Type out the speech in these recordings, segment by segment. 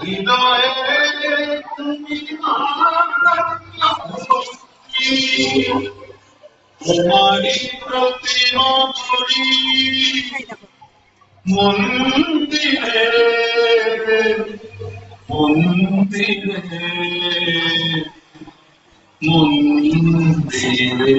হৃদয়ে তুমি তোমারি প্রতিমা করি মন্দিরে মন্দিরে মন্দিরে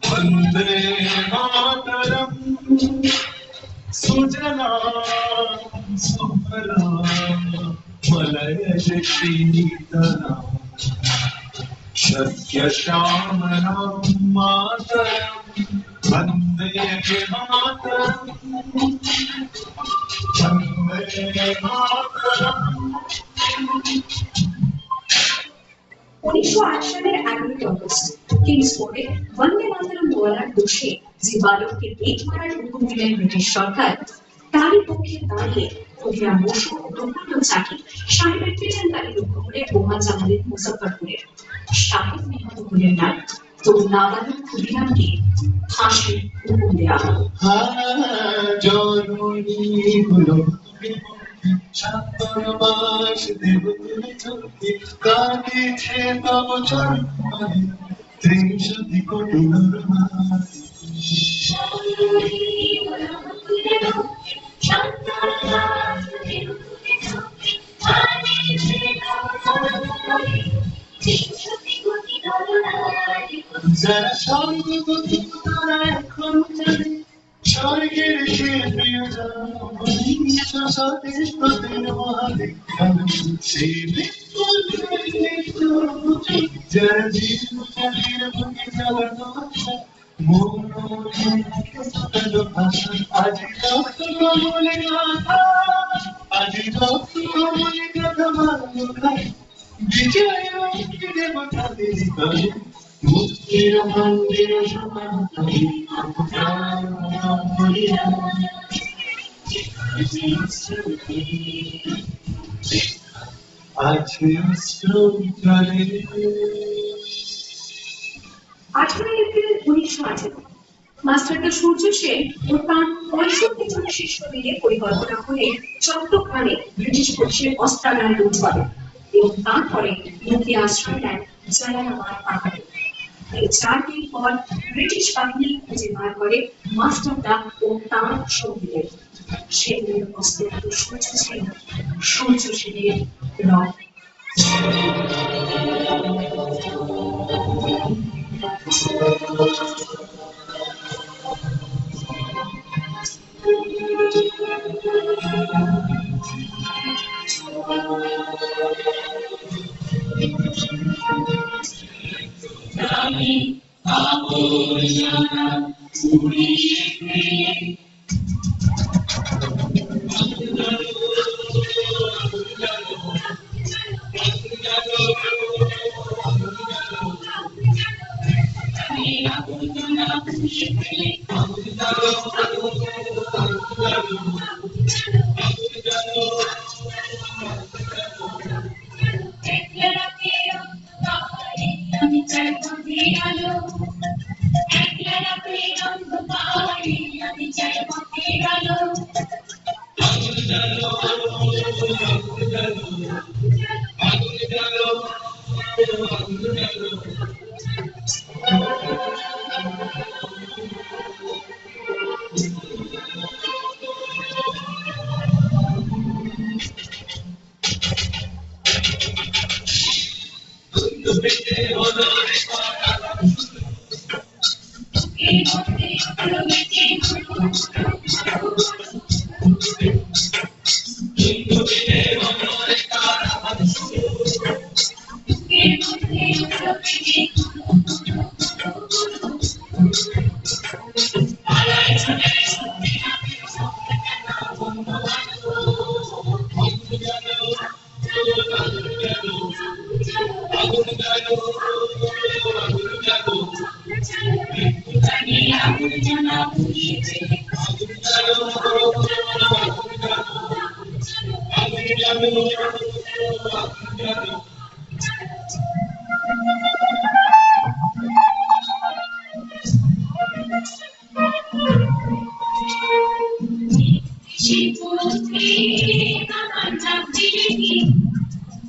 वंदे मातरम सुजला सुफला मलय शीतला शक्य श्यामला मातरम वंदे मातरम वंदे मातरम 1908 সালের 11 আগস্ট কিংসফোর্ডে বন্দে মাতরম বলার দোষে যে বালককে পেট মারার হুকুম দিলেন ব্রিটিশ সরকার তারই পক্ষে দাঁড়িয়ে ফকিরা বসু ও প্রফুল্ল চাকি সাহেবের পেছন তাকে লক্ষ্য করে বোমা চালালেন মুজফ্ফরপুরের সাহেব নিহত হলেন না তো নাবালক ক্ষুদিরামকে ফাঁসির হুকুম দেওয়া হল। ছাত্রবাস দেবতুলে চলতে কাঁদিছে তব চরণে ত্রিশতি কোটি নরনারী যারা স্বর্গগতি তারা এখন জানে স্বর্গের সে প্রিয় স্বদেশ প্রতির মহাবিখ্যাত সেই যারা জীবনের বুকে চালানো ভাষা আজি রক্ত কমলে গাথা আজি রক্ত কমলে গাথা মানো খাই বিজয় দেবতা দেবী মুক্তির মন্দির সমাধি আছে শ্রোতারে 18 এপ্রিল 1918 মাস্টারদা সূর্য সেন ও তাঁর 65 জন শিষ্য মিলে পরিকল্পনা করে চট্টগ্রামে ব্রিটিশ পুলিশের অস্ত্রাগার লুট করে এবং তারপরে মুখে আশ্রয় নেন জালালাবাদ পাহাড়ে। এই 4 দিন পর ব্রিটিশ বাহিনী খুঁজে বার করে মাস্টারদা ও তাঁর সঙ্গীদের। সেদিনের অস্ত্র সূর্য সেনের রং।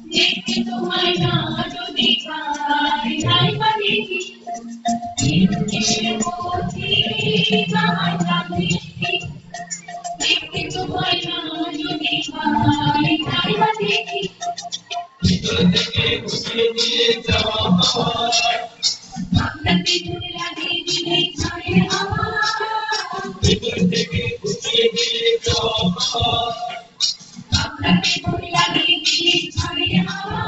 দেখতে তোমায় না যদি পাই নাই পারি কিসের পথে তোমায় যাবে দেখতে তোমায় না যদি পাই নাই পারি আপনাকে দূরে লাগিয়ে দিলে ছাড়ে হাওয়া আপনাকে দূরে লাগিয়ে দিলে ছাড়ে হাওয়া